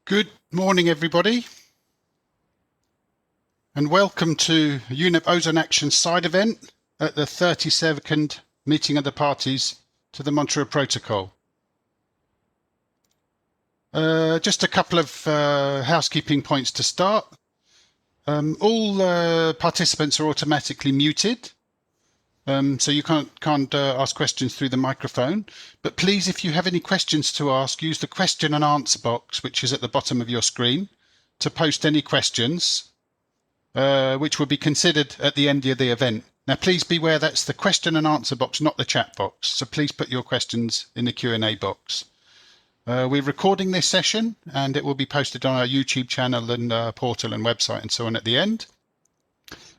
Good morning, everybody, and welcome to UNEP OzonAction side event at the 32nd meeting of the parties to the Montreal Protocol. Just a couple of housekeeping points to start. All participants are automatically muted, so you can't ask questions through the microphone. But please, if you have any questions to ask, use the question and answer box, which is at the bottom of your screen, to post any questions, which will be considered at the end of the event. Now, please beware that's the question and answer box, not the chat box. So please put your questions in the Q&A box. We're recording this session and it will be posted on our YouTube channel and portal and website and so on at the end.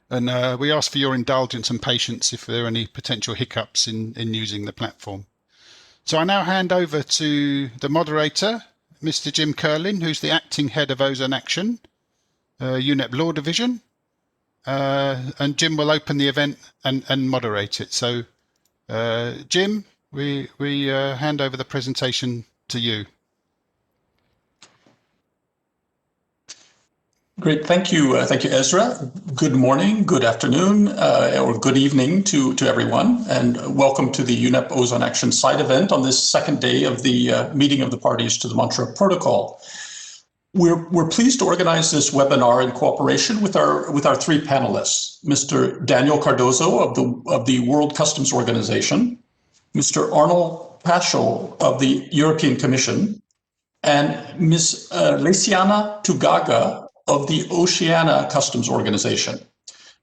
And we ask for your indulgence and patience if there are any potential hiccups in using the platform. So I now hand over to the moderator, Mr. Jim Curlin, who's the acting head of OzonAction, UNEP Law Division. And Jim will open the event and moderate it. So Jim, we hand over the presentation to you. Great, thank you, Ezra. Good morning, good afternoon, or good evening to everyone, and welcome to the UNEP OzonAction side event on this second day of the meeting of the parties to the Montreal Protocol. We're pleased to organize this webinar in cooperation with our three panelists: Mr. Daniel Cardozo of the World Customs Organization, Mr. Arnold Paschal of the European Commission, and Ms. Lesiana Tugaga of the Oceania Customs Organization.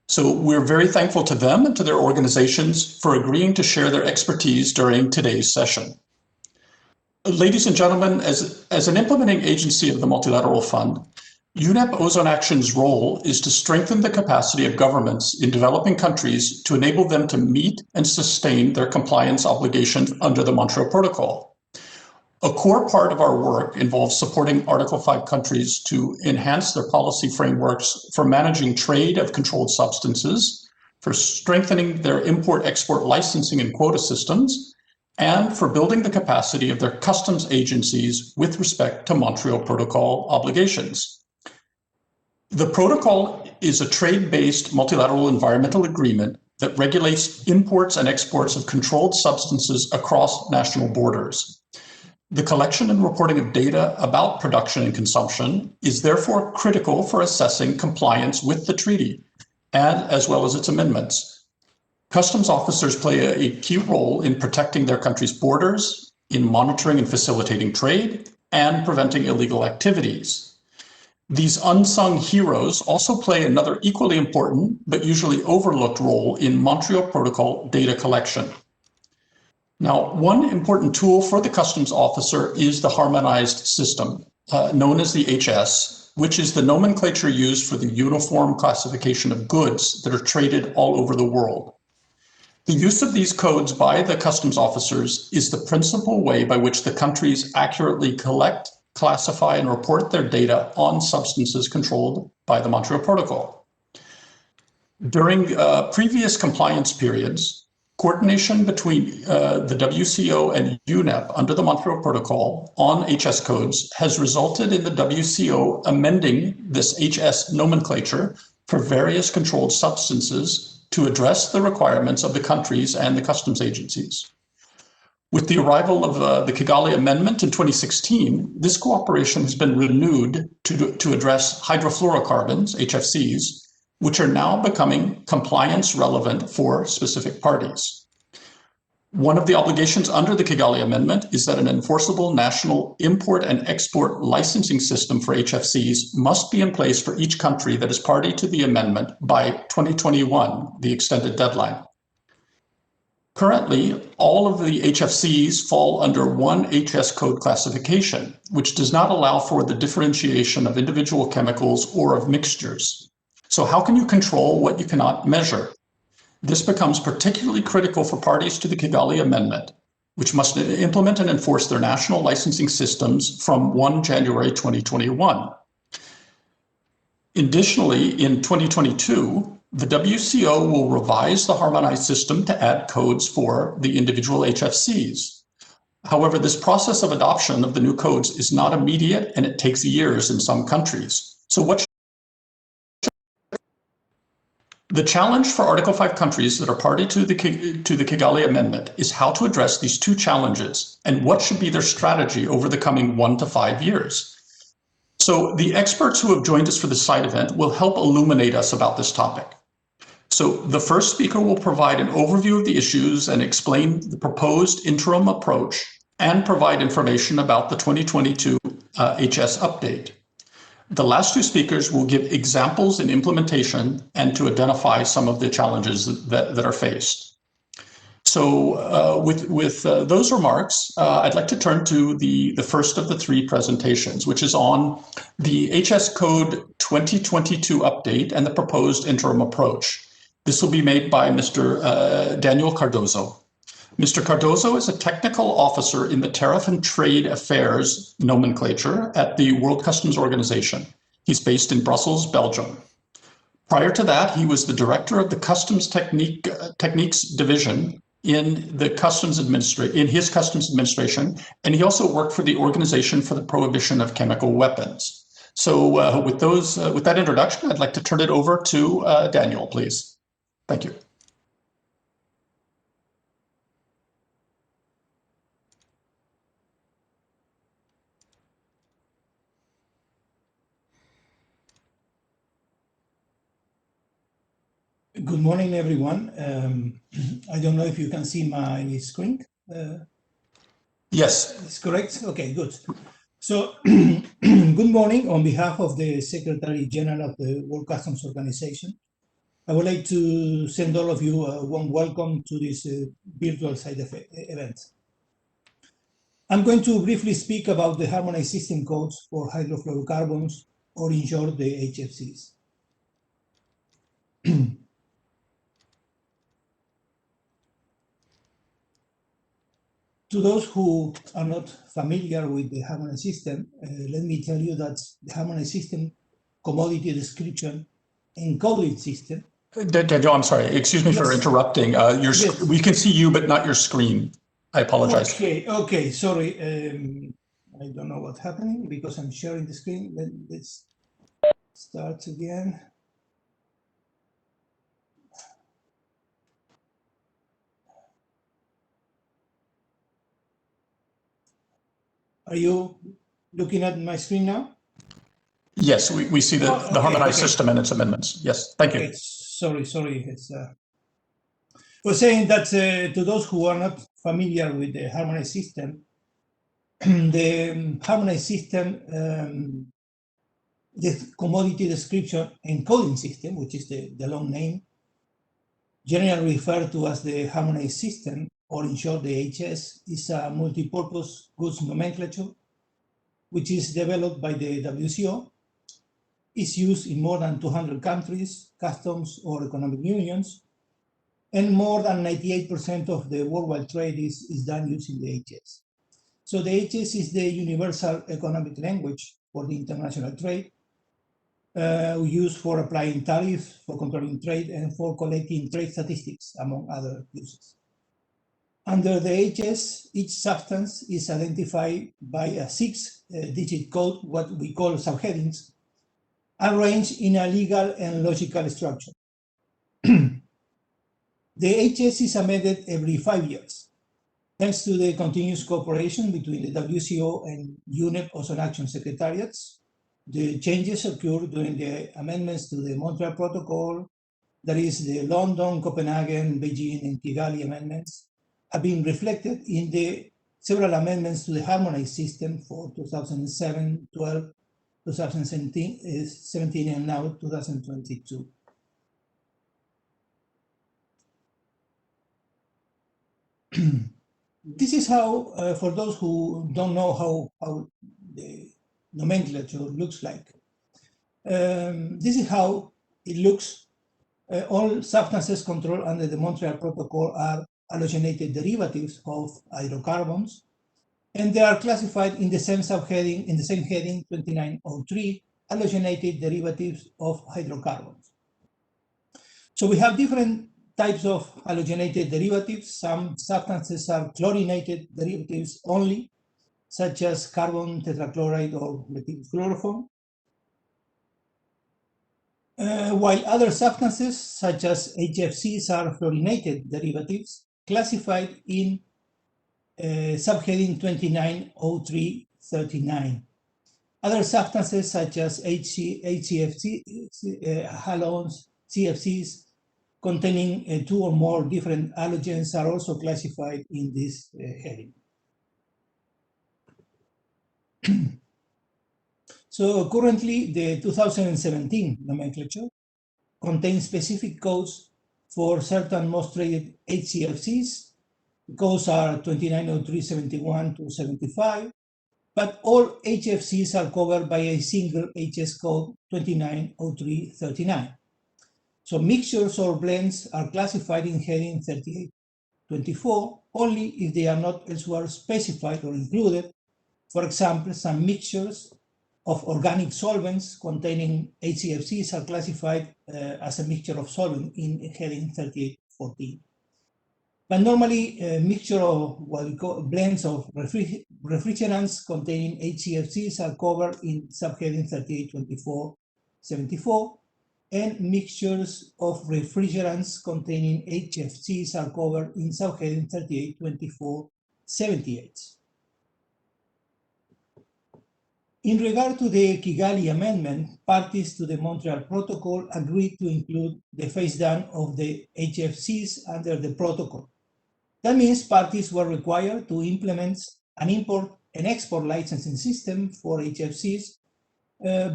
So we're very thankful to them and to their organizations for agreeing to share their expertise during today's session. Ladies and gentlemen, as an implementing agency of the Multilateral Fund, UNEP OzonAction's role is to strengthen the capacity of governments in developing countries to enable them to meet and sustain their compliance obligations under the Montreal Protocol. A core part of our work involves supporting Article 5 countries to enhance their policy frameworks for managing trade of controlled substances, for strengthening their import-export licensing and quota systems, and for building the capacity of their customs agencies with respect to Montreal Protocol obligations. The protocol is a trade-based multilateral environmental agreement that regulates imports and exports of controlled substances across national borders. The collection and reporting of data about production and consumption is therefore critical for assessing compliance with the treaty, and as well as its amendments. Customs officers play a key role in protecting their country's borders, in monitoring and facilitating trade, and preventing illegal activities. These unsung heroes also play another equally important, but usually overlooked role in Montreal Protocol data collection. Now, one important tool for the customs officer is the Harmonized System, known as the HS, which is the nomenclature used for the uniform classification of goods that are traded all over the world. The use of these codes by the customs officers is the principal way by which the countries accurately collect, classify, and report their data on substances controlled by the Montreal Protocol. During previous compliance periods, coordination between the WCO and UNEP under the Montreal Protocol on HS codes has resulted in the WCO amending this HS nomenclature for various controlled substances to address the requirements of the countries and the customs agencies. With the arrival of the Kigali Amendment in 2016, this cooperation has been renewed to address hydrofluorocarbons, HFCs, which are now becoming compliance relevant for specific parties. One of the obligations under the Kigali Amendment is that an enforceable national import and export licensing system for HFCs must be in place for each country that is party to the amendment by 2021, the extended deadline. Currently, all of the HFCs fall under one HS code classification, which does not allow for the differentiation of individual chemicals or of mixtures. So how can you control what you cannot measure? This becomes particularly critical for parties to the Kigali Amendment, which must implement and enforce their national licensing systems from 1 January 2021. Additionally, in 2022, the WCO will revise the Harmonized System to add codes for the individual HFCs. However, this process of adoption of the new codes is not immediate, and it takes years in some countries. So the challenge for Article 5 countries that are party to the Kigali Amendment is how to address these two challenges and what should be their strategy over the coming 1 to 5 years. So the experts who have joined us for this side event will help illuminate us about this topic. So the first speaker will provide an overview of the issues and explain the proposed interim approach and provide information about the 2022 HS update. The last two speakers will give examples in implementation and to identify some of the challenges that are faced. So with those remarks, I'd like to turn to the first of the three presentations, which is on the HS Code 2022 update and the proposed interim approach. This will be made by Mr. Daniel Cardozo. Mr. Cardozo is a technical officer in the Tariff and Trade Affairs nomenclature at the World Customs Organization. He's based in Brussels, Belgium. Prior to that, he was the director of the Customs Techniques Division in the Customs Administration, and he also worked for the Organization for the Prohibition of Chemical Weapons. So with that introduction, I'd like to turn it over to Daniel, please. Thank you. Good morning, everyone. I don't know if you can see my screen. Yes. It's correct? Okay, good. So, good morning. On behalf of the Secretary General of the World Customs Organization, I would like to send all of you a warm welcome to this virtual side event. I'm going to briefly speak about the Harmonized System codes for hydrofluorocarbons, or in short, the HFCs. To those who are not familiar with the Harmonized System, let me tell you that the Harmonized System commodity description encoding system. Daniel, I'm sorry. Excuse me for interrupting. Yes. We can see you, but not your screen. I apologize. Okay, sorry. I don't know what's happening because I'm sharing the screen. Let's start again. Are you looking at my screen now? Yes, we see the Harmonized System and its amendments. Yes, thank you. Sorry. It's, was saying that to those who are not familiar with the Harmonized System, the Harmonized System, the commodity description encoding system, which is the long name, generally referred to as the Harmonized System, or in short, the HS, is a multi-purpose goods nomenclature, which is developed by the WCO. It's used in more than 200 countries, customs, or economic unions, and more than 98% of the worldwide trade is done using the HS. So the HS is the universal economic language for the international trade, used for applying tariffs, for controlling trade, and for collecting trade statistics, among other uses. Under the HS, each substance is identified by a 6-digit code, what we call subheadings, arranged in a legal and logical structure. The HS is amended every 5 years, thanks to the continuous cooperation between the WCO and UNEP OzonAction secretariats. The changes occurred during the amendments to the Montreal Protocol, that is the London, Copenhagen, Beijing, and Kigali Amendments, have been reflected in the several amendments to the Harmonized System for 2007, 12, 2017, and now 2022. This is how, for those who don't know how the nomenclature looks like, this is how it looks. All substances controlled under the Montreal Protocol are halogenated derivatives of hydrocarbons, and they are classified in the same subheading, in the same heading 2903, halogenated derivatives of hydrocarbons. So we have different types of halogenated derivatives. Some substances are chlorinated derivatives only, such as carbon tetrachloride or methyl chloroform. While other substances, such as HFCs, are fluorinated derivatives classified in subheading 290339. Other substances, such as HCFC, halogens, CFCs, containing 2 or more different halogens, are also classified in this heading. So currently, the 2017 nomenclature contains specific codes for certain most traded HCFCs. The codes are 290371 to 75, but all HFCs are covered by a single HS code 290339. So mixtures or blends are classified in heading 3824 only if they are not elsewhere specified or included. For example, some mixtures of organic solvents containing HCFCs are classified as a mixture of solvent in heading 3814. But normally, a mixture of what we call blends of refrigerants containing HCFCs are covered in subheading 3824-74, and mixtures of refrigerants containing HFCs are covered in subheading 3824-78. In regard to the Kigali Amendment, parties to the Montreal Protocol agreed to include the phase-down of the HFCs under the protocol. That means parties were required to implement an import and export licensing system for HFCs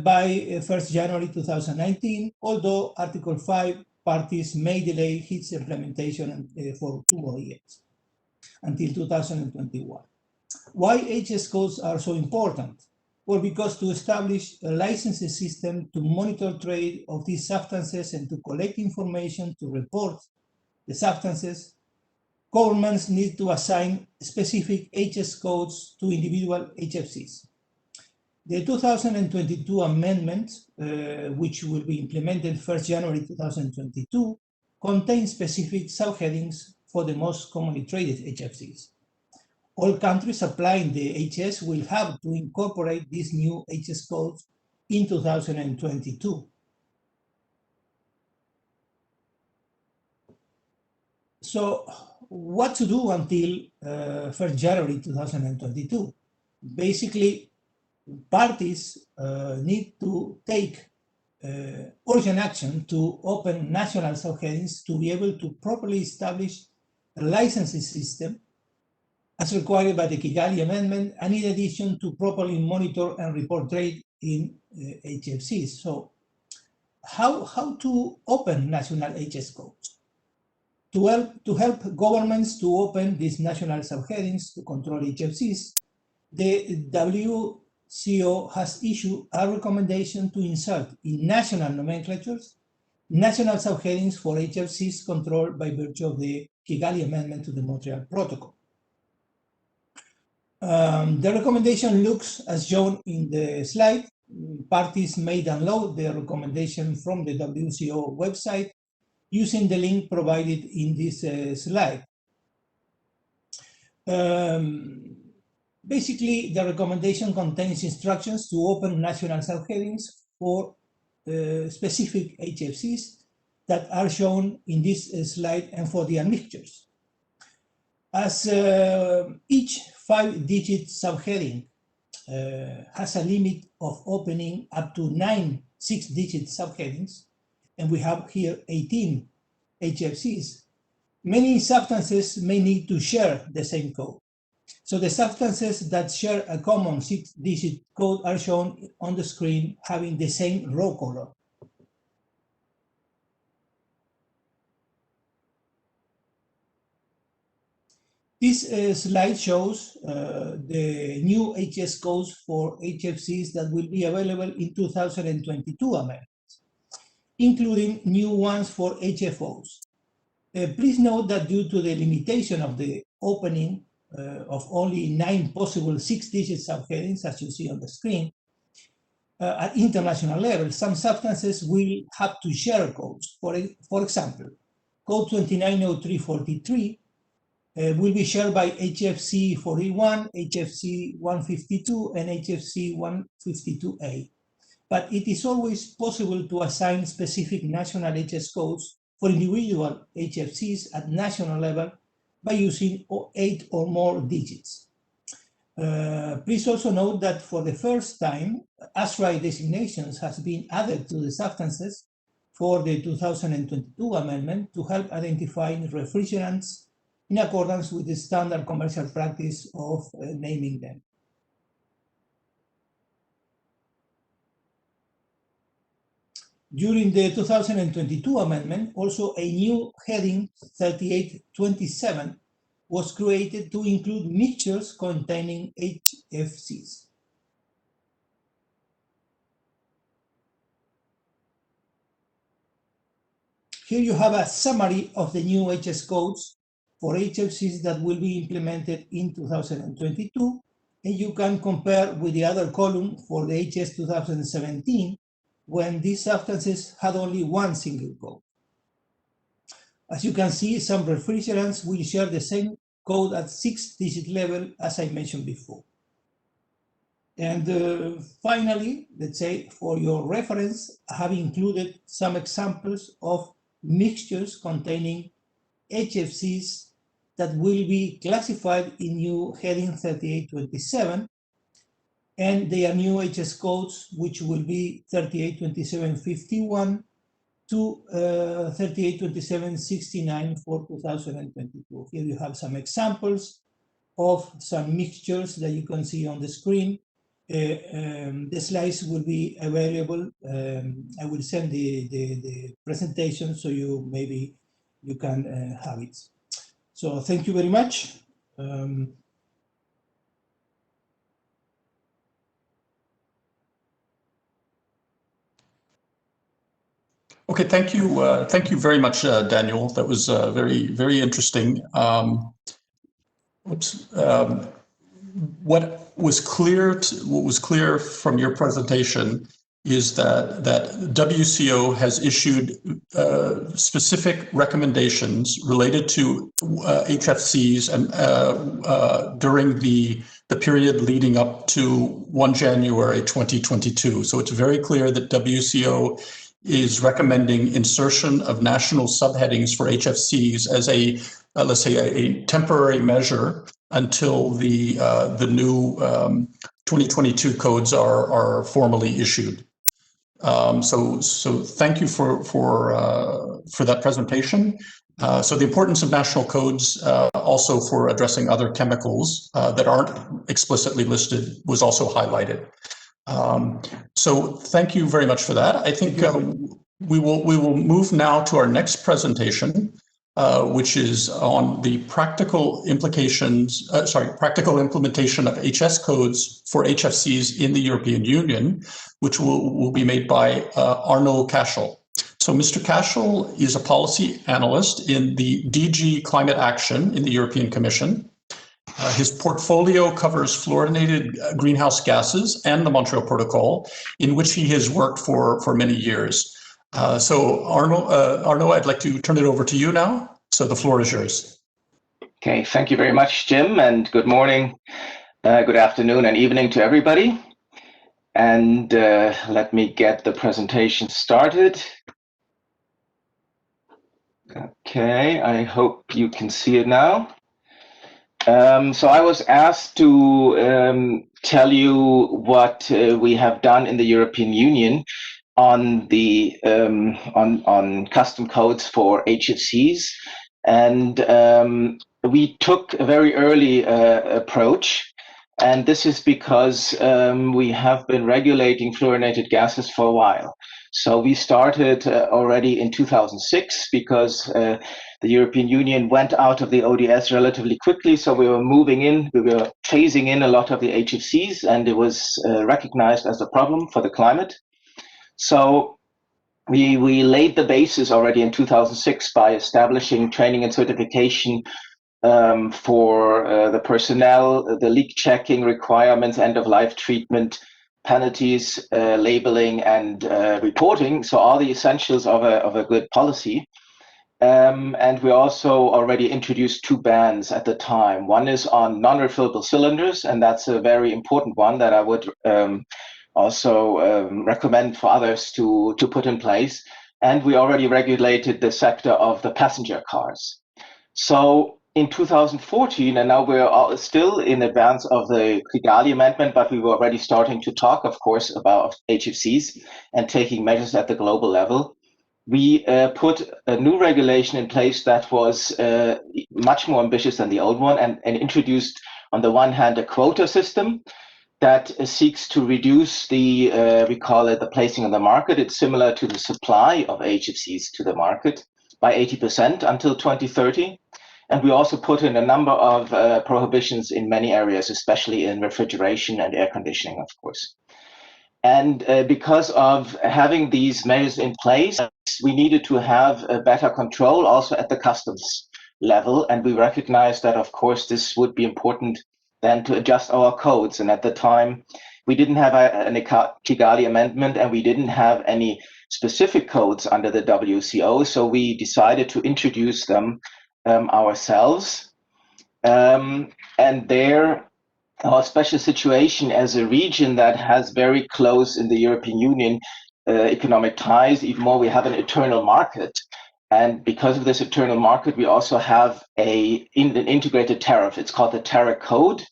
by 1st January 2019, although Article 5 parties may delay its implementation for 2 more years, until 2021. Why HS codes are so important? Well, because to establish a licensing system to monitor trade of these substances and to collect information to report the substances, governments need to assign specific HS codes to individual HFCs. The 2022 amendment, which will be implemented 1st January 2022, contains specific subheadings for the most commonly traded HFCs. All countries applying the HS will have to incorporate these new HS codes in 2022. So what to do until 1st January 2022? Basically, parties need to take urgent action to open national subheadings to be able to properly establish a licensing system as required by the Kigali Amendment, and in addition to properly monitor and report trade in HFCs. So how to open national HS codes? To help governments to open these national subheadings to control HFCs, the WCO has issued a recommendation to insert in national nomenclatures national subheadings for HFCs controlled by virtue of the Kigali Amendment to the Montreal Protocol. The recommendation looks as shown in the slide. Parties may download the recommendation from the WCO website using the link provided in this slide. Basically, the recommendation contains instructions to open national subheadings for specific HFCs that are shown in this slide and for their mixtures. As each 5-digit subheading has a limit of opening up to 9 6-digit subheadings, and we have here 18 HFCs, many substances may need to share the same code. So the substances that share a common 6-digit code are shown on the screen having the same row color. This slide shows the new HS codes for HFCs that will be available in 2022 amendments, including new ones for HFOs. Please note that due to the limitation of the opening of only 9 possible 6-digit subheadings, as you see on the screen, at international level, some substances will have to share codes. For example, code 290343 will be shared by HFC 41, HFC 152, and HFC 152A. But it is always possible to assign specific national HS codes for individual HFCs at national level by using 8 or more digits. Please also note that for the first time, ASRAI designations has been added to the substances for the 2022 amendment to help identify refrigerants in accordance with the standard commercial practice of naming them. During the 2022 amendment, also a new heading 3827 was created to include mixtures containing HFCs. Here you have a summary of the new HS codes for HFCs that will be implemented in 2022, and you can compare with the other column for the HS 2017, when these substances had only one single code. As you can see, some refrigerants will share the same code at 6-digit level, as I mentioned before. And finally, let's say for your reference, I have included some examples of mixtures containing HFCs that will be classified in new heading 3827, and they are new HS codes, which will be 382751 to 382769 for 2022. Here you have some examples of some mixtures that you can see on the screen. The slides will be available. I will send the presentation so you can have it. So thank you very much. Okay, thank you very much, Daniel. That was very, very interesting. What was clear from your presentation is that WCO has issued specific recommendations related to HFCs and during the period leading up to 1 January 2022. So it's very clear that WCO is recommending insertion of national subheadings for HFCs as a let's say a temporary measure until the new 2022 codes are formally issued. So thank you for that presentation. So the importance of national codes also for addressing other chemicals that aren't explicitly listed was also highlighted. So thank you very much for that. I think we will move now to our next presentation, which is on the practical implementation of HS codes for HFCs in the European Union, which will be made by Arno Cashel. So Mr. Cashel is a policy analyst in the DG Climate Action in the European Commission. His portfolio covers fluorinated greenhouse gases and the Montreal Protocol, in which he has worked for many years. So Arno, I'd like to turn it over to you now. So the floor is yours. Okay, thank you very much, Jim, and good morning, good afternoon and evening to everybody. And let me get the presentation started. Okay, I hope you can see it now. So I was asked to tell you what we have done in the European Union on the on custom codes for HFCs, and we took a very early approach, and this is because we have been regulating fluorinated gases for a while. So we started already in 2006 because the European Union went out of the ODS relatively quickly, so we were phasing in a lot of the HFCs, and it was recognized as a problem for the climate. So we laid the basis already in 2006 by establishing training and certification for the personnel, the leak checking requirements, end-of-life treatment, penalties, labeling, and reporting. So all the essentials of a good policy. And we also already introduced 2 bans at the time. One is on non-refillable cylinders, and that's a very important one that I would also recommend for others to put in place. And we already regulated the sector of the passenger cars. So in 2014, and now we're still in advance of the Kigali Amendment, but we were already starting to talk, of course, about HFCs and taking measures at the global level. We put a new regulation in place that was much more ambitious than the old one, and introduced, on the one hand, a quota system that seeks to reduce the, we call it the placing on the market. It's similar to the supply of HFCs to the market by 80% until 2030. And we also put in a number of prohibitions in many areas, especially in refrigeration and air conditioning, of course. And because of having these measures in place, we needed to have a better control also at the customs level. And we recognized that, of course, this would be important then to adjust our codes. And at the time, we didn't have a Kigali Amendment, and we didn't have any specific codes under the WCO. So we decided to introduce them ourselves. And there, our special situation as a region that has very close in the European Union economic ties, even more, we have an internal market. And because of this internal market, we also have an integrated tariff. It's called the Tariff Code,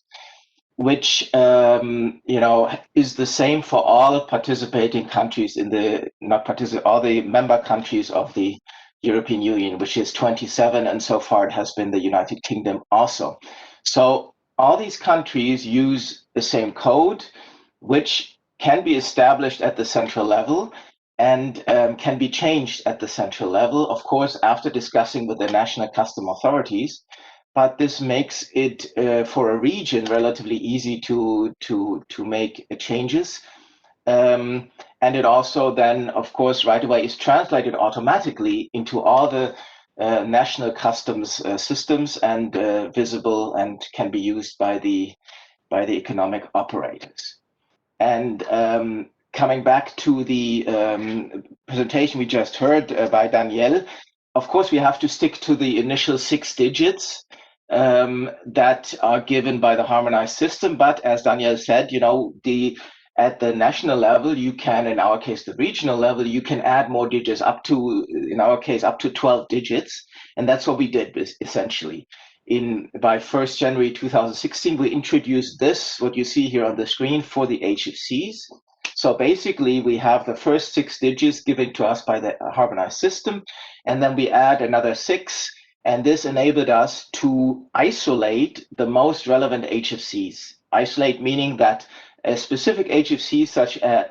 which is the same for all participating countries in the all the member countries of the European Union, which is 27, and so far it has been the United Kingdom also. So all these countries use the same code, which can be established at the central level and can be changed at the central level, of course, after discussing with the national custom authorities. But this makes it for a region relatively easy to make changes. And it also then, of course, right away is translated automatically into all the national customs systems and visible and can be used by the economic operators. And coming back to the presentation we just heard by Danielle, of course, we have to stick to the initial 6 digits that are given by the harmonized system. But as Danielle said, at the national level, you can, in our case, the regional level, you can add more digits up to, in our case, up to 12 digits. And that's what we did essentially. By 1st January 2016, we introduced this, what you see here on the screen, for the HFCs. So basically, we have the first 6 digits given to us by the harmonized system, and then we add another 6, and this enabled us to isolate the most relevant HFCs. Isolate meaning that a specific HFC such as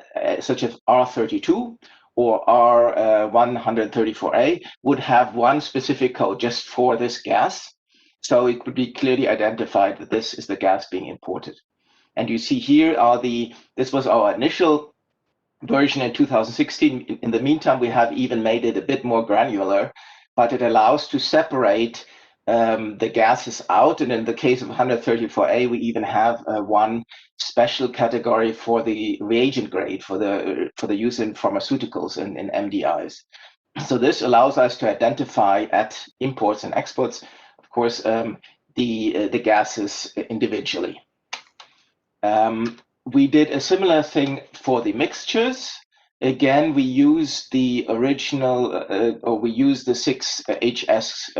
R32 or R134A would have one specific code just for this gas. So it could be clearly identified that this is the gas being imported. And you see here this was our initial version in 2016. In the meantime, we have even made it a bit more granular, but it allows to separate the gases out. And in the case of 134A, we even have one special category for the reagent grade for the use in pharmaceuticals and in MDIs. So this allows us to identify at imports and exports, of course, the gases individually. We did a similar thing for the mixtures. Again, we use the original, or we use the 6 HS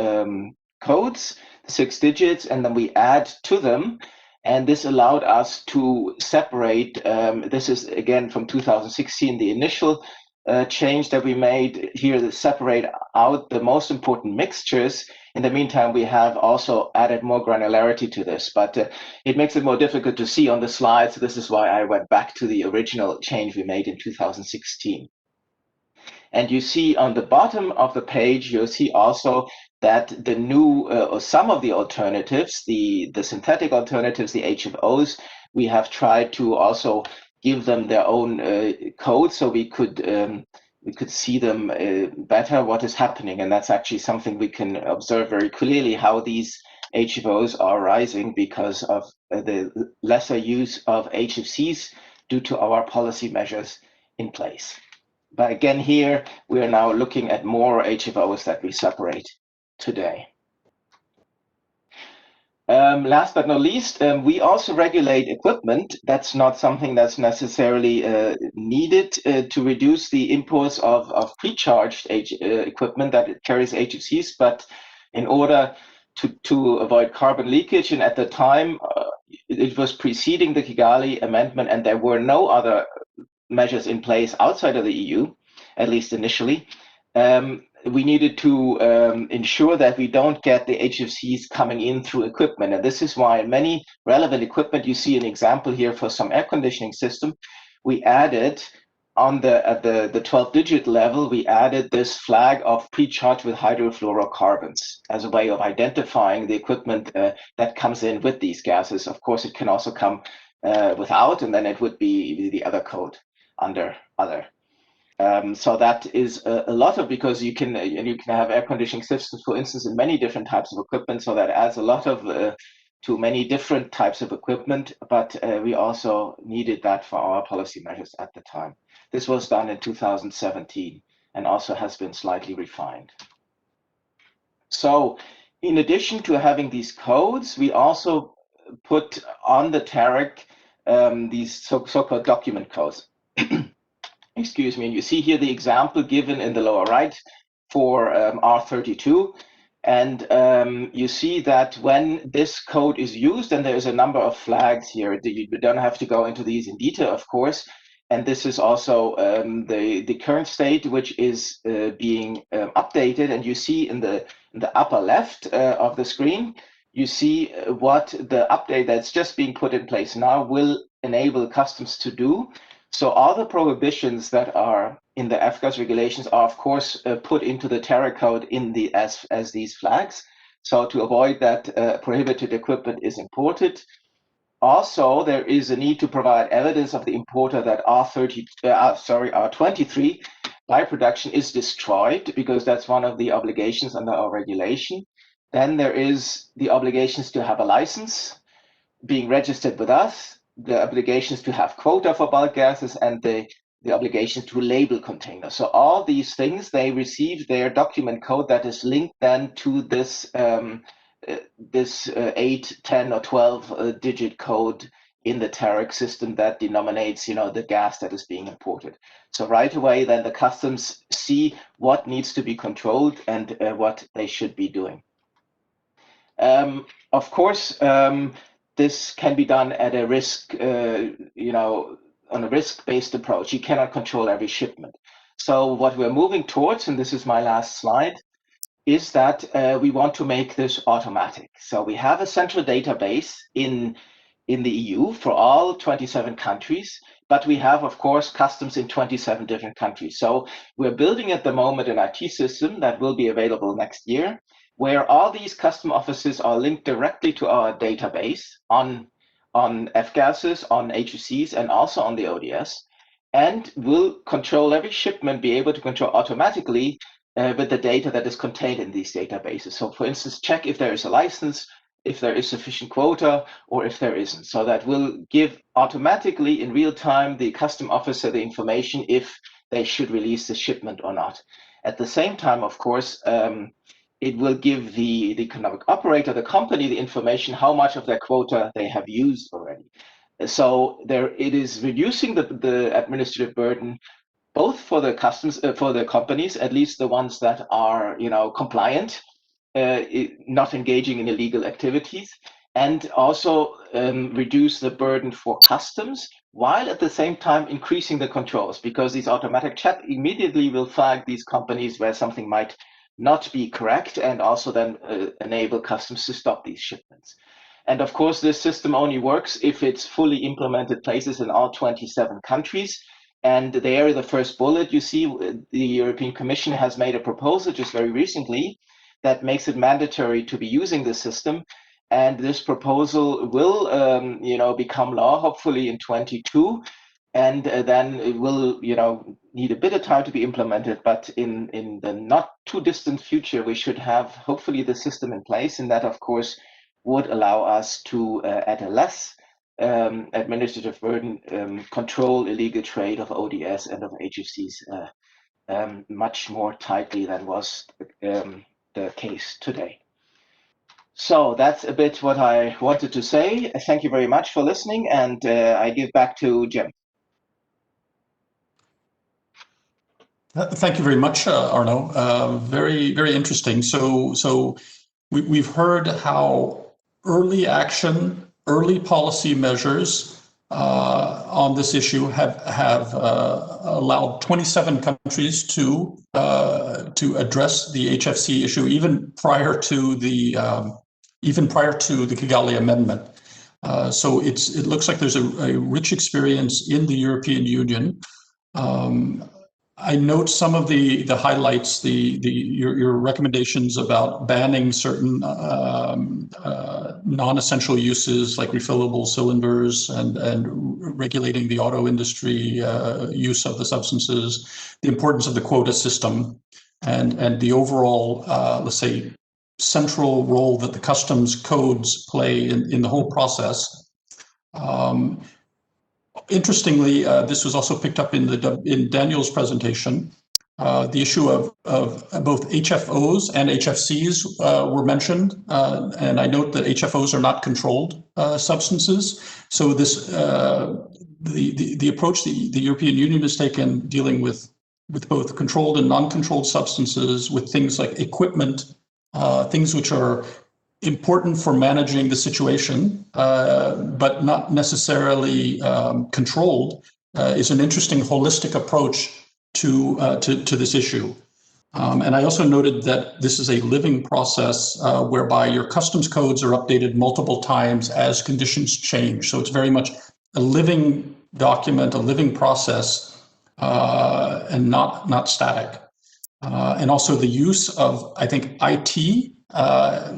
codes, the 6 digits, and then we add to them. And this allowed us to separate, this is again from 2016, the initial change that we made here, to separate out the most important mixtures. In the meantime, we have also added more granularity to this, but it makes it more difficult to see on the slides. So this is why I went back to the original change we made in 2016. And you see on the bottom of the page, you'll see also that the new, or some of the alternatives, the synthetic alternatives, the HFOs, we have tried to also give them their own code, so we could see them better what is happening. And that's actually something we can observe very clearly, how these HFOs are rising because of the lesser use of HFCs due to our policy measures in place. But again, here we are now looking at more HFOs that we separate today. Last but not least, we also regulate equipment. That's not something that's necessarily needed to reduce the imports of pre-charged equipment that carries HFCs, but in order to avoid carbon leakage, and at the time it was preceding the Kigali Amendment, and there were no other measures in place outside of the EU, at least initially. We needed to ensure that we don't get the HFCs coming in through equipment. And this is why many relevant equipment, you see an example here for some air conditioning system, we added on at the 12-digit level, we added this flag of pre-charged with hydrofluorocarbons as a way of identifying the equipment that comes in with these gases. Of course, it can also come without, and then it would be the other code under other. So that is a lot of, because you can have air conditioning systems, for instance, in many different types of equipment. So that adds a lot of to many different types of equipment. But we also needed that for our policy measures at the time. This was done in 2017 and also has been slightly refined. So in addition to having these codes, we also put on the tariff these so-called document codes. Excuse me, and you see here the example given in the lower right for R32. And you see that when this code is used, and there's a number of flags here, you don't have to go into these in detail, of course. And this is also the current state, which is being updated. And you see in the upper left of the screen, you see what the update that's just being put in place now will enable customs to do. So all the prohibitions that are in the F-gas regulations are, of course, put into the tariff code in the as these flags. So to avoid that prohibited equipment is imported. Also, there is a need to provide evidence of the importer that R23 by production is destroyed, because that's one of the obligations under our regulation. Then there is the obligations to have a license being registered with us, the obligations to have quota for bulk gases, and the obligation to label containers. So all these things, they receive their document code that is linked then to this 8, 10, or 12 digit code in the tariff system that denominates, the gas that is being imported. So right away, then the customs see what needs to be controlled and what they should be doing. Of course, this can be done at a risk, on a risk-based approach. You cannot control every shipment. So what we're moving towards, and this is my last slide, is that we want to make this automatic. So we have a central database in the EU for all 27 countries, but we have, of course, customs in 27 different countries. So we're building at the moment an IT system that will be available next year, where all these custom offices are linked directly to our database on F-gases, on HFCs, and also on the ODS, and will control every shipment, be able to control automatically with the data that is contained in these databases. So for instance, check if there is a license, if there is sufficient quota, or if there isn't. So that will give automatically in real time the custom officer the information if they should release the shipment or not. At the same time, of course, it will give the economic operator, the company, the information how much of their quota they have used already. So it is reducing the administrative burden, both for the customs, for the companies, at least the ones that are compliant, not engaging in illegal activities, and also reduce the burden for customs, while at the same time increasing the controls, because these automatic check immediately will flag these companies where something might not be correct, and also then enable customs to stop these shipments. And of course, this system only works if it's fully implemented places in all 27 countries. And there, the first bullet, you see, the European Commission has made a proposal just very recently that makes it mandatory to be using this system. And this proposal will, become law, hopefully in 22. And then it will, need a bit of time to be implemented. But in the not too distant future, we should have, hopefully, the system in place. And that, of course, would allow us to, at a less administrative burden, control illegal trade of ODS and of HFCs much more tightly than was the case today. So that's a bit what I wanted to say. Thank you very much for listening, and I give back to Jim. Thank you very much, Arno. Very, very interesting. So we've heard how early action, early policy measures on this issue have allowed 27 countries to address the HFC issue even prior to the Kigali Amendment. So it looks like there's a rich experience in the European Union. I note some of the highlights, your recommendations about banning certain non-essential uses like refillable cylinders and regulating the auto industry use of the substances, the importance of the quota system, and the overall, let's say, central role that the customs codes play in the whole process. Interestingly, this was also picked up in Daniel's presentation. The issue of both HFOs and HFCs were mentioned, and I note that HFOs are not controlled substances. So this the approach the European Union has taken dealing with both controlled and non-controlled substances, with things like equipment, things which are important for managing the situation, but not necessarily controlled, is an interesting holistic approach to this issue. And I also noted that this is a living process whereby your customs codes are updated multiple times as conditions change. So it's very much a living document, a living process, and not static. And also the use of, I think, IT,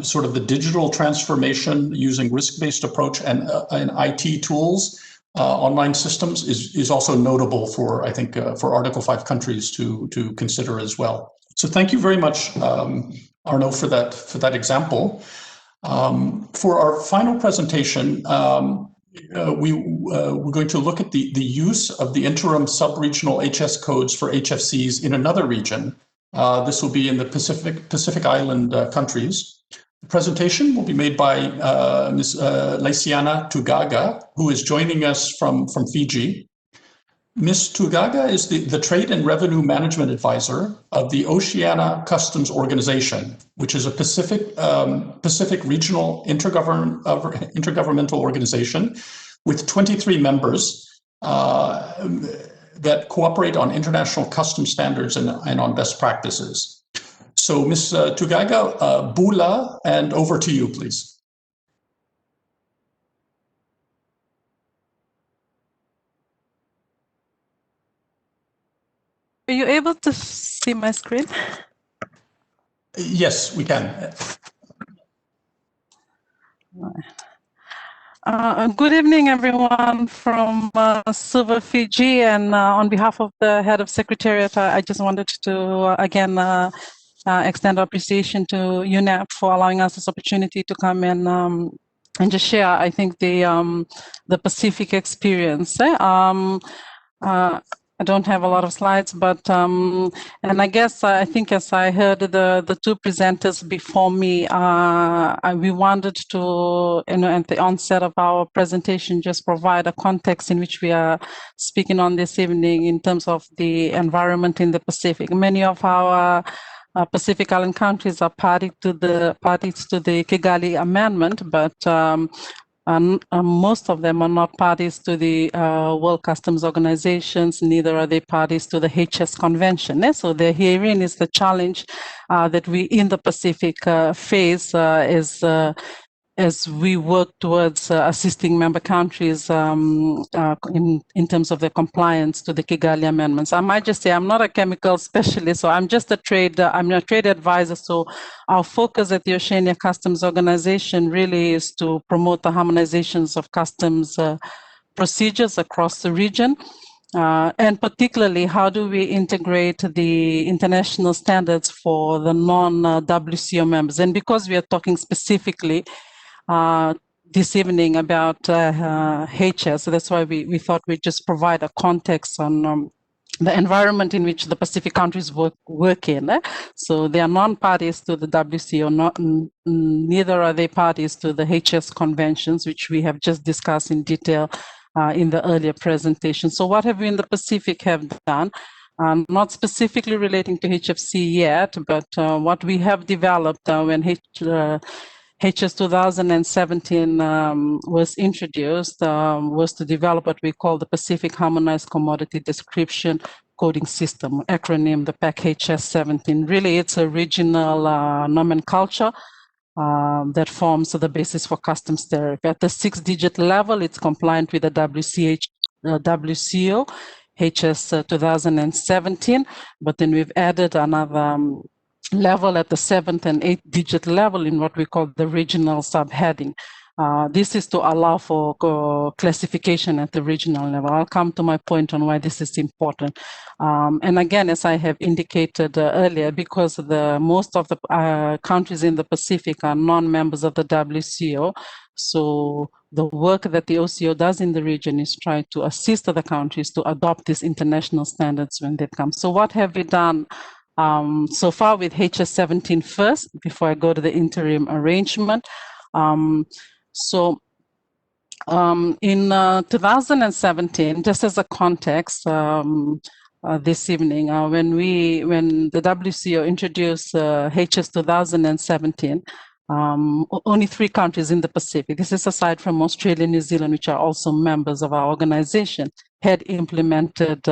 sort of the digital transformation using risk-based approach and IT tools, online systems is also notable for, I think, for Article 5 countries to consider as well. So thank you very much, Arno, for that example. For our final presentation, we're going to look at the use of the interim sub-regional HS codes for HFCs in another region. This will be in the Pacific Island countries. The presentation will be made by Ms. Laisiana Tugaga, who is joining us from Fiji. Ms. Tugaga is the Trade and Revenue Management Advisor of the Oceania Customs Organization, which is a Pacific regional intergovernmental organization with 23 members that cooperate on international customs standards and on best practices. So Ms. Tugaga, Bula, and over to you, please. Are you able to see my screen? Yes, we can. Good evening, everyone from Suva, Fiji, and on behalf of the head of secretariat, I just wanted to again extend our appreciation to UNEP for allowing us this opportunity to come in and just share, I think, the Pacific experience. I don't have a lot of slides, but and I guess I think as I heard the two presenters before me, we wanted to, at the onset of our presentation, just provide a context in which we are speaking on this evening in terms of the environment in the Pacific. Many of our Pacific Island countries are parties to the Kigali Amendment, but most of them are not parties to the World Customs Organizations, neither are they parties to the HS Convention. So herein is the challenge that we in the Pacific face as we work towards assisting member countries in terms of their compliance to the Kigali Amendments. I might just say I'm not a chemical specialist, so I'm just a trade advisor. So our focus at the Oceania Customs Organization really is to promote the harmonizations of customs procedures across the region. And particularly, how do we integrate the international standards for the non-WCO members? And because we are talking specifically this evening about HS, so that's why we thought we'd just provide a context on the environment in which the Pacific countries work in. So they are non-parties to the WCO, neither are they parties to the HS conventions, which we have just discussed in detail in the earlier presentation. So what have we in the Pacific have done? Not specifically relating to HFC yet, but what we have developed when HS 2017 was introduced was to develop what we call the Pacific Harmonized Commodity Description Coding System, acronym the PAC-HS 17. Really, it's a regional nomenclature that forms the basis for customs tariff. At the 6-digit level, it's compliant with the WCO HS 2017, but then we've added another level at the 7th and 8-digit level in what we call the regional subheading. This is to allow for classification at the regional level. I'll come to my point on why this is important. And again, as I have indicated earlier, because most of the countries in the Pacific are non-members of the WCO, so the work that the OCO does in the region is try to assist the countries to adopt these international standards when they come. So what have we done so far with HS 17 first, before I go to the interim arrangement? In 2017, just as a context, this evening, when the WCO introduced HS 2017, only 3 countries in the Pacific, this is aside from Australia and New Zealand, which are also members of our organization, had implemented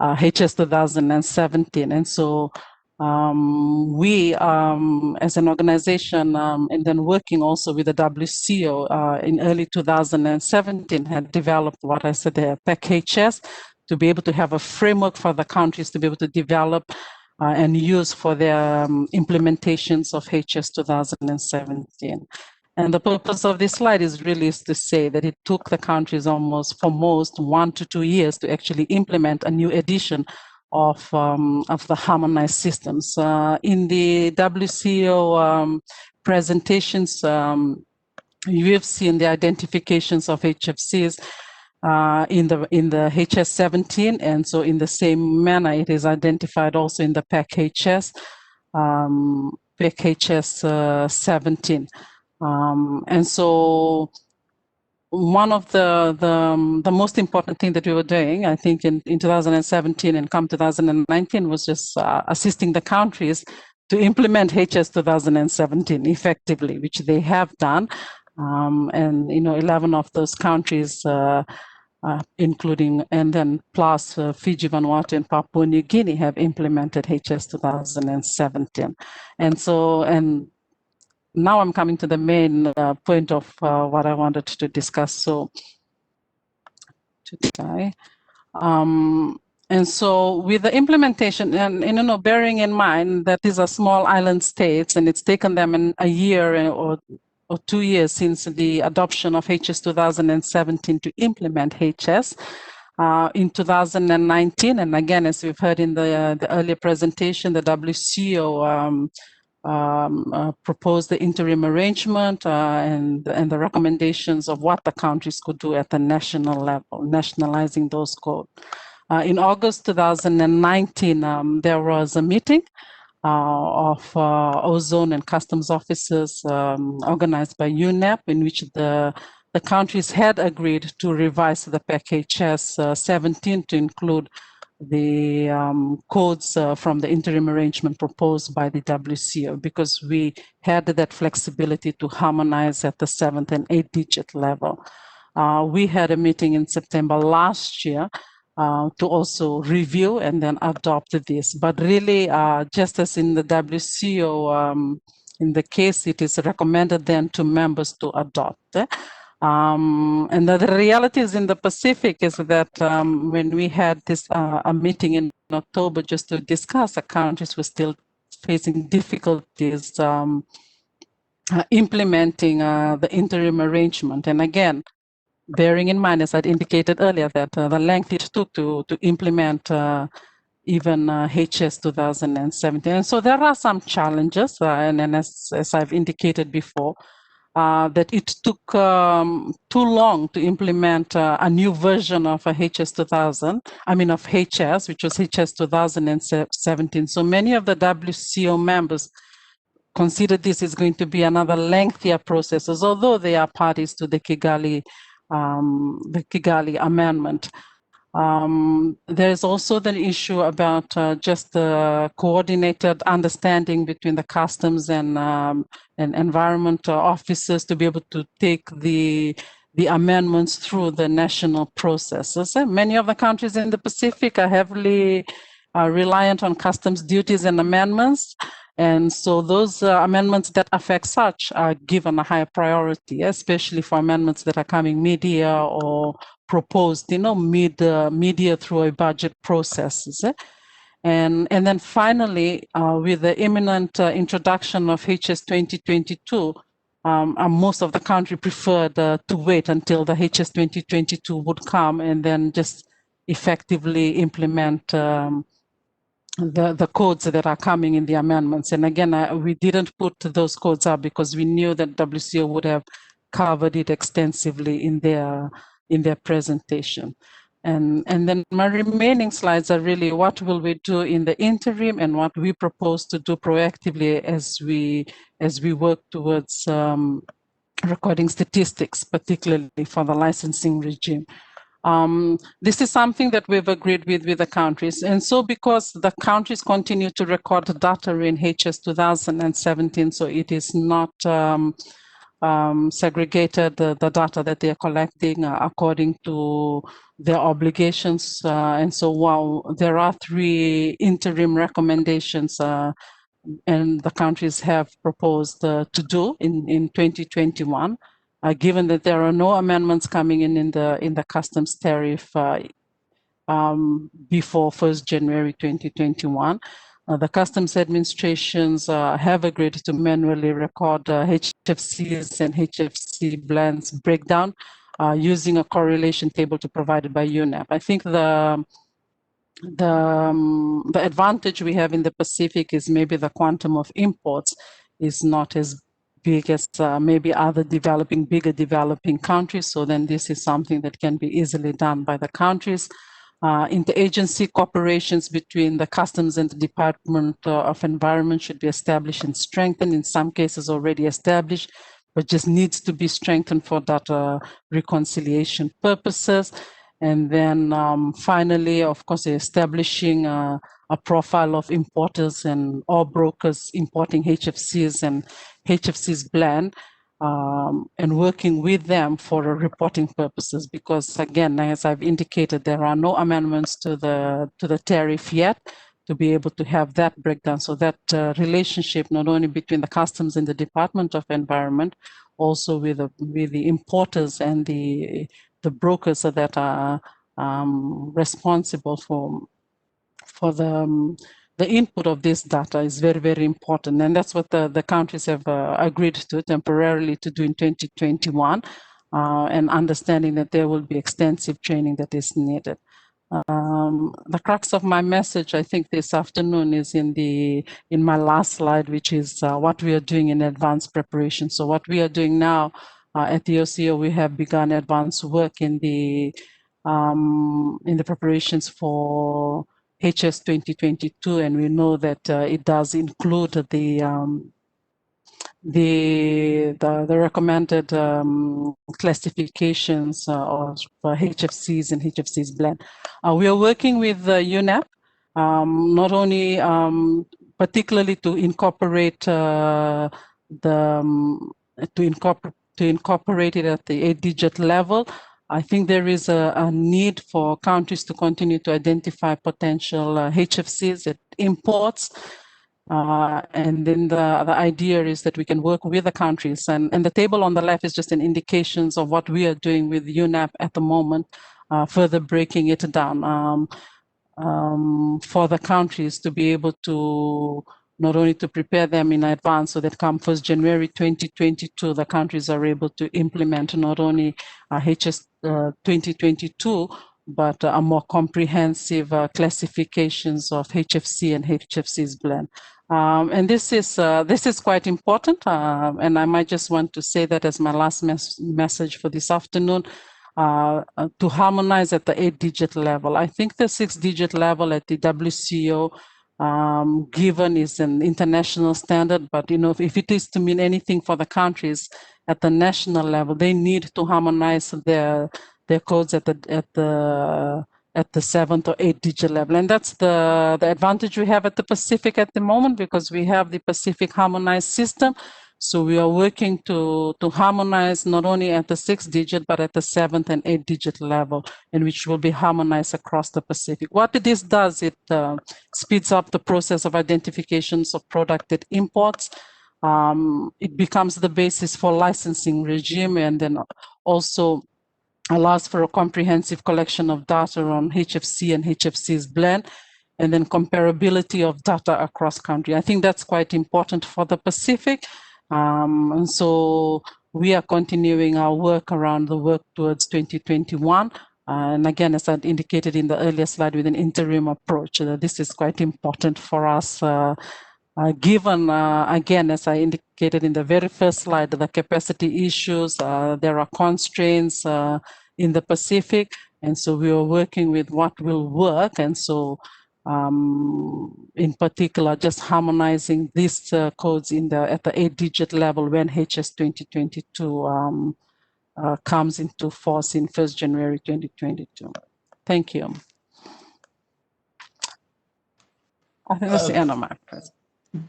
HS 2017. And so we, as an organization, and then working also with the WCO in early 2017, had developed what I said, the PAC-HS, to be able to have a framework for the countries to be able to develop and use for their implementations of HS 2017. And the purpose of this slide is really to say that it took the countries almost 1 to 2 years to actually implement a new edition of the harmonized systems. In the WCO presentations, you have seen the identifications of HFCs in the HS 17, and so in the same manner, it is identified also in the PAC-HS, PAC-HS 17. And so one of the most important thing that we were doing, I think, in 2017 and come 2019 was just assisting the countries to implement HS 2017 effectively, which they have done. And 11 of those countries, including and then plus Fiji, Vanuatu, and Papua New Guinea, have implemented HS 2017. And now I'm coming to the main point of what I wanted to discuss. So, and so with the implementation, and bearing in mind that these are small island states, and it's taken them a year or 2 years since the adoption of HS 2017 to implement HS. In 2019, and again, as we've heard in the earlier presentation, the WCO proposed the interim arrangement and the recommendations of what the countries could do at the national level, nationalizing those codes. In August 2019, there was a meeting of ozone and customs officers organized by UNEP, in which the countries had agreed to revise the PAC-HS 17 to include the codes from the interim arrangement proposed by the WCO, because we had that flexibility to harmonize at the 7th and 8-digit level. We had a meeting in September last year to also review and then adopt this. But really, just as in the WCO, in the case, it is recommended then to members to adopt. And the realities in the Pacific is that when we had this a meeting in October just to discuss, the countries were still facing difficulties implementing the interim arrangement. And again, bearing in mind, as I indicated earlier, that the length it took to implement even HS 2017. And so there are some challenges, and as I've indicated before, that it took too long to implement a new version of a of HS, which was HS 2017. So many of the WCO members consider this is going to be another lengthier process, although they are parties to the Kigali Amendment. There's also the issue about just the coordinated understanding between the customs and environment officers to be able to take the amendments through the national processes. And many of the countries in the Pacific are heavily reliant on customs duties and amendments. And so those amendments that affect such are given a higher priority, especially for amendments that are coming mid-year or proposed, mid-year through a budget processes. And then finally, with the imminent introduction of HS 2022, most of the country preferred to wait until the HS 2022 would come and then just effectively implement the codes that are coming in the amendments. And again, we didn't put those codes up because we knew that WCO would have covered it extensively in their presentation. And then my remaining slides are really what will we do in the interim and what we propose to do proactively as we work towards recording statistics, particularly for the licensing regime. This is something that we've agreed with the countries. And so because the countries continue to record data in HS 2017, so it is not segregated the data that they are collecting according to their obligations. And so while there are 3 interim recommendations and the countries have proposed to do in 2021, given that there are no amendments coming in the customs tariff before 1st January 2021. The customs administrations have agreed to manually record HFCs and HFC blends breakdown using a correlation table provided by UNEP. I think the advantage we have in the Pacific is maybe the quantum of imports is not as big as maybe other bigger developing countries. So then this is something that can be easily done by the countries. Interagency cooperations between the customs and the Department of Environment should be established and strengthened, in some cases already established, but just needs to be strengthened for data reconciliation purposes. And then finally, of course, establishing a profile of importers and or brokers importing HFCs and HFCs blend and working with them for reporting purposes. Because again, as I've indicated, there are no amendments to the tariff yet to be able to have that breakdown. So that relationship, not only between the customs and the Department of Environment, also with the importers and the brokers that are responsible for the input of this data is very, very important. And that's what the countries have agreed to temporarily to do in 2021, and understanding that there will be extensive training that is needed. The crux of my message, I think, this afternoon is in my last slide, which is what we are doing in advanced preparation. So what we are doing now at the OCO, we have begun advanced work in the preparations for HS 2022, and we know that it does include the recommended classifications for HFCs and HFCs blend. We are working with UNEP, not only particularly to incorporate to incorporate it at the 8-digit level. I think there is a need for countries to continue to identify potential HFCs at imports. And then the idea is that we can work with the countries. And the table on the left is just an indications of what we are doing with UNEP at the moment, further breaking it down for the countries to be able to not only to prepare them in advance so that come 1st January 2022, the countries are able to implement not only HS 2022, but a more comprehensive classifications of HFC and HFCs blend. And this is quite important, and I might just want to say that as my last message for this afternoon, to harmonize at the 8-digit level. I think the 6-digit level at the WCO given is an international standard, but if it is to mean anything for the countries at the national level, they need to harmonize their codes at the 7th or 8-digit level. And that's the advantage we have at the Pacific at the moment, because we have the Pacific Harmonized System. So we are working to harmonize not only at the 6-digit, but at the 7th and 8-digit level, and which will be harmonized across the Pacific. What this does, it speeds up the process of identifications of product imports. It becomes the basis for licensing regime, and then also allows for a comprehensive collection of data on HFC and HFCs blend, and then comparability of data across country. I think that's quite important for the Pacific. And so we are continuing our work around the work towards 2021. And again, as I indicated in the earlier slide, with an interim approach, this is quite important for us, given, again, as I indicated in the very first slide, the capacity issues, there are constraints in the Pacific. And so we are working with what will work. And so in particular, just harmonizing these codes at the 8-digit level when HS 2022 comes into force in 1st January 2022. Thank you. I think that's the end of my presentation.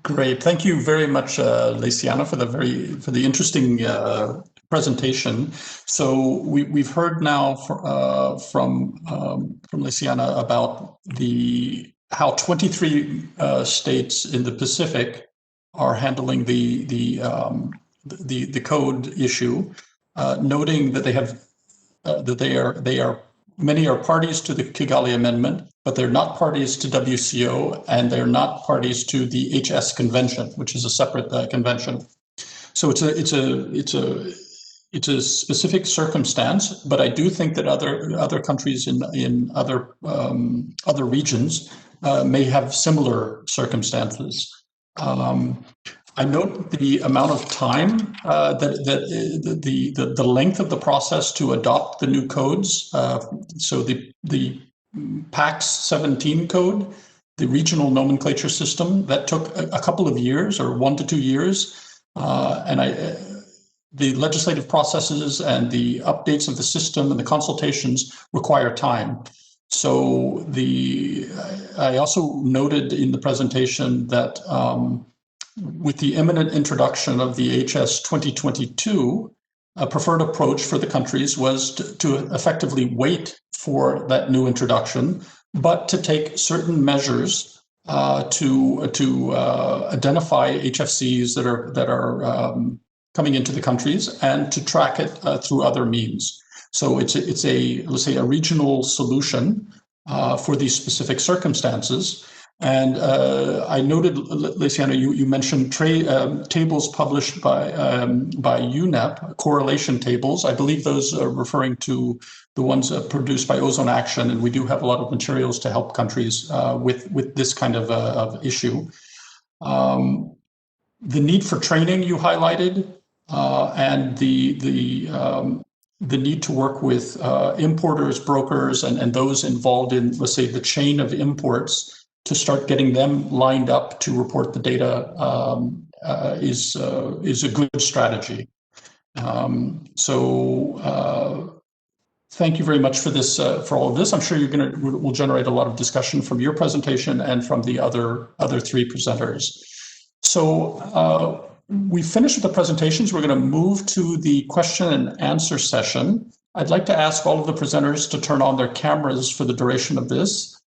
Great, thank you very much, Leciana, for the interesting presentation. So we've heard now from Leciana about how 23 states in the Pacific are handling the code issue, noting that many are parties to the Kigali Amendment, but they're not parties to WCO, and they're not parties to the HS Convention, which is a separate convention. So it's a specific circumstance, but I do think that other countries in other regions may have similar circumstances. I note the amount of time the length of the process to adopt the new codes. So the PAX 17 code, the regional nomenclature system, that took a couple of years, or 1 to 2 years, and the legislative processes and the updates of the system and the consultations require time. So I also noted in the presentation that with the imminent introduction of the HS 2022, a preferred approach for the countries was to effectively wait for that new introduction, but to take certain measures to identify HFCs that are coming into the countries, and to track it through other means. So it's let's say a regional solution for these specific circumstances. And I noted, Leciana, you mentioned tables published by UNEP, correlation tables. I believe those are referring to the ones produced by OzonAction, and we do have a lot of materials to help countries with this kind of issue. The need for training you highlighted, and the need to work with importers, brokers, and those involved in, let's say, the chain of imports, to start getting them lined up to report the data is a good strategy. Thank you very much for this, for all of this. I'm sure will generate a lot of discussion from your presentation and from the other 3 presenters. So we finished with the presentations. We're going to move to the question and answer session. I'd like to ask all of the presenters to turn on their cameras for the duration of this.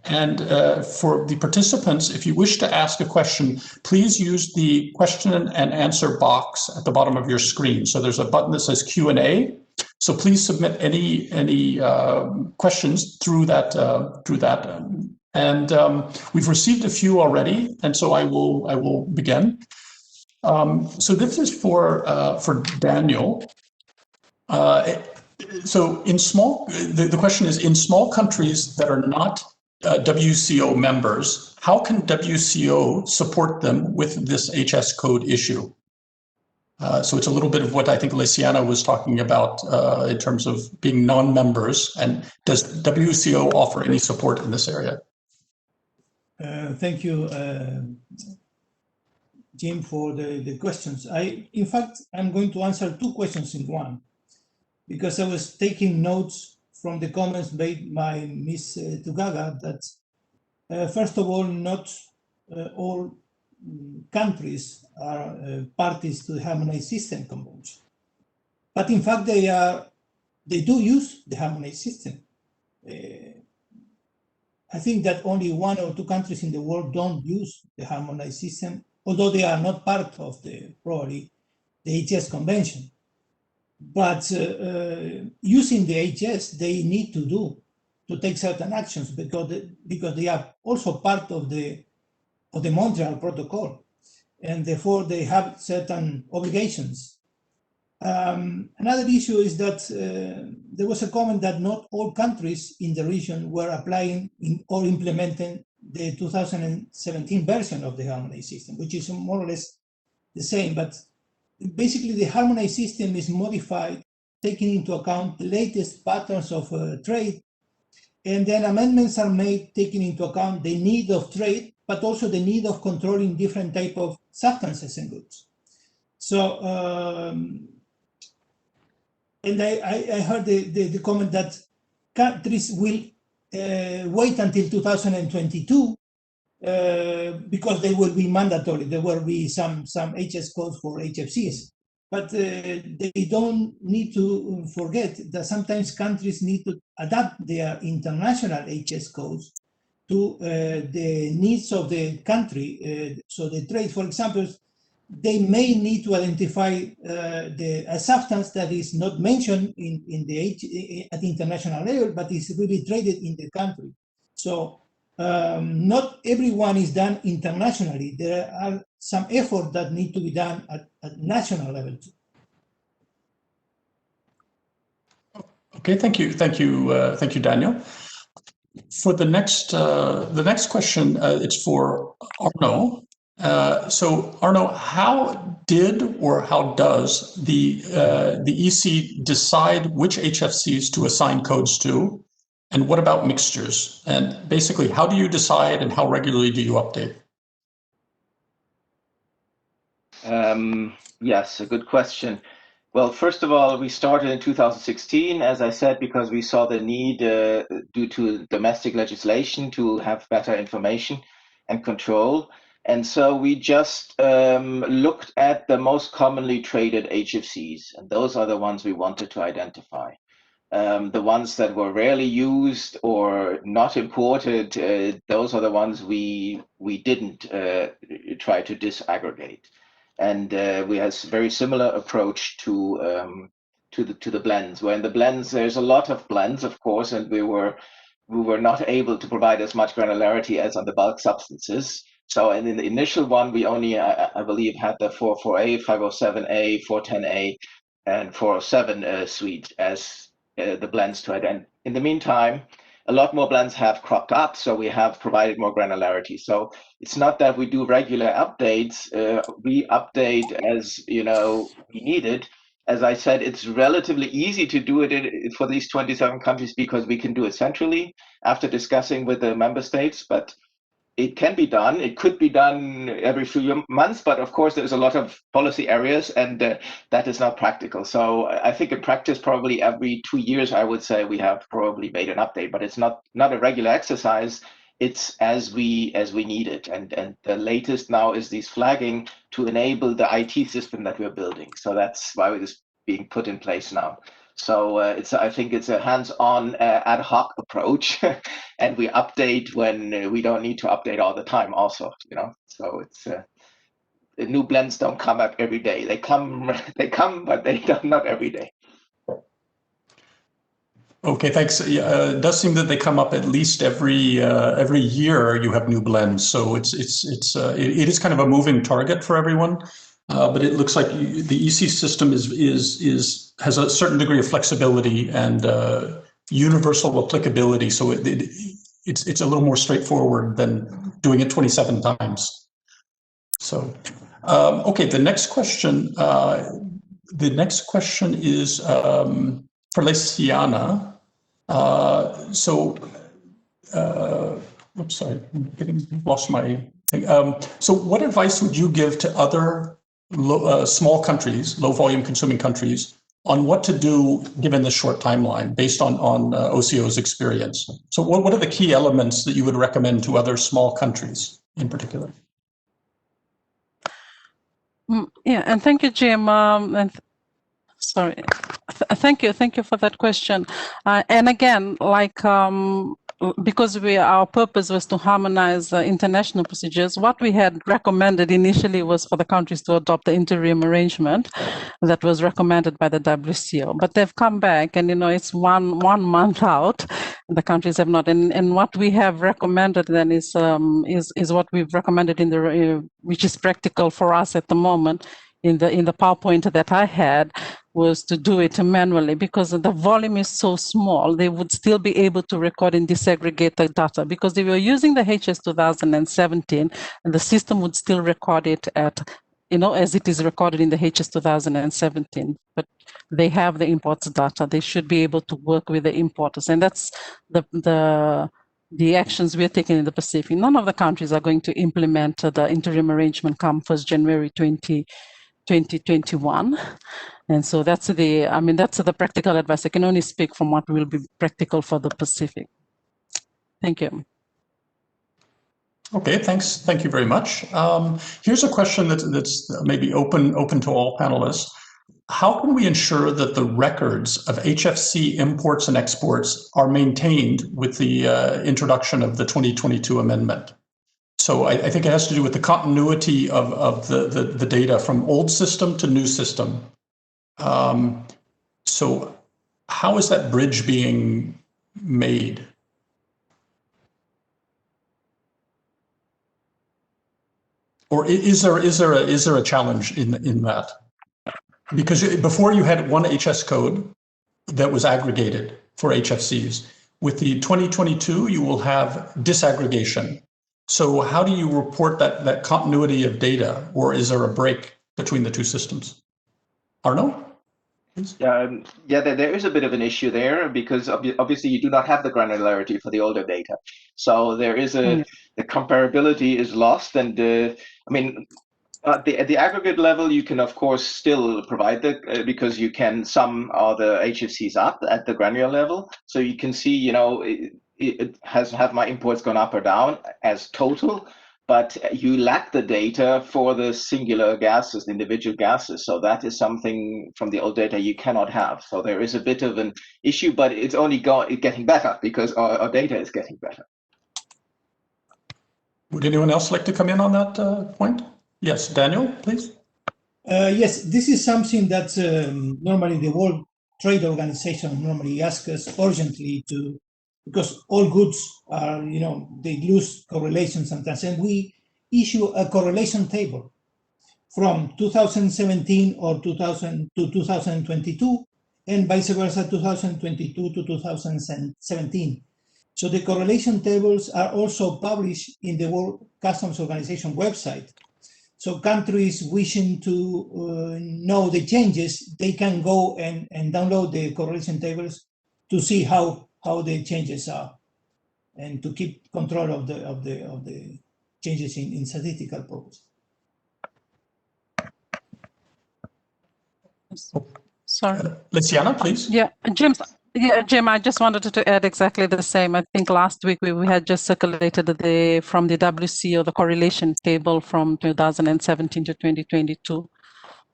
And for the participants, if you wish to ask a question, please use the question and answer box at the bottom of your screen. So there's a button that says Q&A. So please submit any questions through that. And we've received a few already, and so I will begin. So this is for Daniel. So in small, the question is, in small countries that are not WCO members, how can WCO support them with this HS code issue? So it's a little bit of what I think Luciana was talking about in terms of being non-members. And does WCO offer any support in this area? Thank you, Jim, for the questions. In fact, I'm going to answer two questions in one, because I was taking notes from the comments made by Ms. Tugaga that, first of all, not all countries are parties to the Harmonized System Convention. But in fact, they do use the Harmonized System. I think that only 1 or 2 countries in the world don't use the Harmonized System, although they are not part of probably the HS Convention. But using the HS, they need to take certain actions because they are also part of the Montreal Protocol, and therefore they have certain obligations. Another issue is that there was a comment that not all countries in the region were applying or implementing the 2017 version of the Harmonized System, which is more or less the same. But basically, the Harmonized System is modified, taking into account the latest patterns of trade, and then amendments are made taking into account the need of trade, but also the need of controlling different type of substances and goods. So, and I heard the comment that countries will wait until 2022 because they will be mandatory. There will be some HS codes for HFCs. But they don't need to forget that sometimes countries need to adapt their international HS codes to the needs of the country. So the trade, for example, they may need to identify a substance that is not mentioned at the international level, but is really traded in the country. So not everyone is done internationally. There are some efforts that need to be done at national level too. Okay, thank you, Daniel. For the next question, it's for Arno. So Arno, how did or how does the EC decide which HFCs to assign codes to, and what about mixtures? And basically, how do you decide, and how regularly do you update? Yes, a good question. Well, first of all, we started in 2016, as I said, because we saw the need due to domestic legislation to have better information and control. And so we just looked at the most commonly traded HFCs, and those are the ones we wanted to identify. The ones that were rarely used or not imported, those are the ones we didn't try to disaggregate. And we have a very similar approach to the blends. Where in the blends, there's a lot of blends, of course, and we were not able to provide as much granularity as on the bulk substances. So, and in the initial one, we only, I believe, had the 404A, 507A, 410A, and 407 suite as the blends to identify. In the meantime, a lot more blends have cropped up, so we have provided more granularity. So it's not that we do regular updates. We update as we need it. As I said, it's relatively easy to do it for these 27 countries because we can do it centrally after discussing with the member states. But it can be done. It could be done every few months, but of course there's a lot of policy areas, and that is not practical. So I think in practice, probably every 2 years, I would say we have probably made an update, but it's not a regular exercise. It's as we need it, and the latest now is this flagging to enable the IT system that we're building. So that's why it is being put in place now. So I think it's a hands-on ad hoc approach, and we update when we don't need to update all the time. Also, so it's the new blends don't come up every day. They come, but they don't, not every day. Okay, thanks. It does seem that they come up at least every year. You have new blends, so it is kind of a moving target for everyone. but it looks like the EC system has a certain degree of flexibility and universal applicability. So it's a little more straightforward than doing it 27 times. So, okay, the next question is for Leciana. Oops, sorry, lost my thing. So what advice would you give to other small countries, low volume consuming countries, on what to do given the short timeline based on OCO's experience? So what are the key elements that you would recommend to other small countries in particular? Yeah, and thank you, Jim. Sorry, thank you for that question. And again, like because our purpose was to harmonize international procedures, what we had recommended initially was for the countries to adopt the interim arrangement that was recommended by the WCO. But they've come back, and it's one month out. The countries have not, and what we have recommended then is what we've recommended in the which is practical for us at the moment. In the PowerPoint that I had was to do it manually, because the volume is so small, they would still be able to record and disaggregate the data, because they were using the HS 2017 and the system would still record it at, as it is recorded in the HS 2017, but they have the imports data. They should be able to work with the importers, and that's the actions we are taking in the Pacific. None of the countries are going to implement the interim arrangement come 1st January 2021. And so that's the practical advice. I can only speak from what will be practical for the Pacific. Thank you. Okay, thanks. Thank you very much. Here's a question that's maybe open to all panelists. How can we ensure that the records of HFC imports and exports are maintained with the introduction of the 2022 amendment? So I think it has to do with the continuity of the data from old system to new system. So how is that bridge being made? Or is there a challenge in that? Because before you had one HS code that was aggregated for HFCs. With the 2022, you will have disaggregation. So how do you report that continuity of data, or is there a break between the two systems? Arno? Yeah, there is a bit of an issue there, because obviously you do not have the granularity for the older data. So there is the comparability is lost, and at the aggregate level, you can of course still provide because you can sum all the HFCs up at the granular level, so you can see, have my imports gone up or down as total, but you lack the data for the singular gases, the individual gases. So that is something from the old data you cannot have. So there is a bit of an issue, but it's only getting better because our data is getting better. Would anyone else like to come in on that point? Yes, Daniel, please. Yes, this is something that normally the World Trade Organization normally asks us urgently to, because all goods are, they lose correlation sometimes, and we issue a correlation table from 2017 or 2000 to 2022, and vice versa, 2022 to 2017. So the correlation tables are also published in the World Customs Organization website. So countries wishing to know the changes, they can go and download the correlation tables to see how the changes are, and to keep control of the changes in statistical purpose. Sorry. Leciana, please. Yeah, Jim, I just wanted to add exactly the same. I think last week we had just circulated from the WCO the correlation table from 2017 to 2022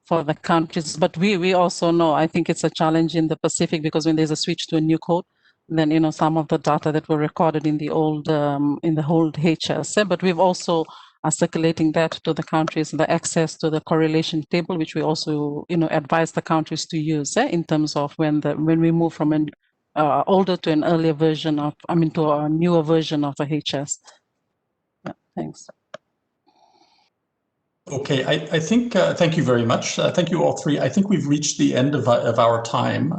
for the countries. But we also know, I think it's a challenge in the Pacific, because when there's a switch to a new code, then some of the data that were recorded in the old HS. But we've also are circulating that to the countries, the access to the correlation table, which we also advise the countries to use in terms of when we move from an older to an earlier version of, to a newer version of the HS. Yeah, thanks. Okay, I think, thank you very much. Thank you all three. I think we've reached the end of our time.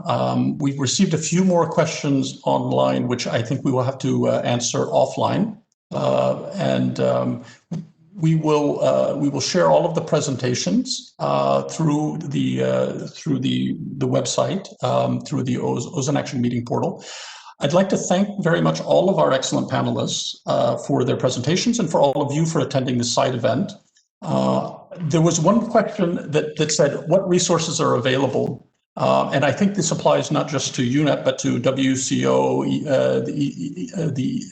We've received a few more questions online, which I think we will have to answer offline. We will share all of the presentations through the website, through the OzonAction meeting portal. I'd like to thank very much all of our excellent panelists for their presentations and for all of you for attending this side event. There was one question that said, what resources are available? And I think this applies not just to UNEP, but to WCO, the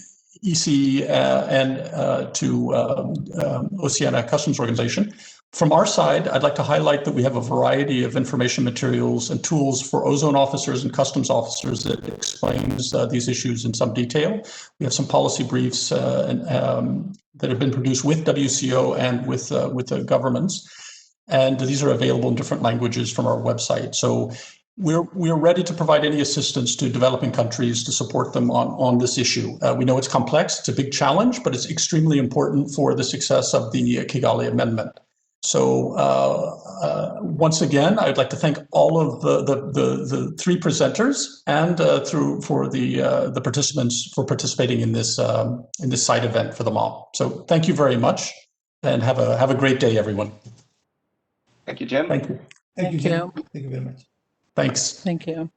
EC, and to Oceania Customs Organization. From our side, I'd like to highlight that we have a variety of information materials and tools for ozone officers and customs officers that explains these issues in some detail. We have some policy briefs that have been produced with WCO and with the governments, and these are available in different languages from our website. So we're ready to provide any assistance to developing countries to support them on this issue. We know it's complex, it's a big challenge, but it's extremely important for the success of the Kigali Amendment. So once again, I'd like to thank all of the three presenters and for the participants for participating in this side event for them all. So thank you very much, and have a great day, everyone. Thank you, Jim. Thank you. Thank you, Jim. Thank you very much. Thanks. Thank you.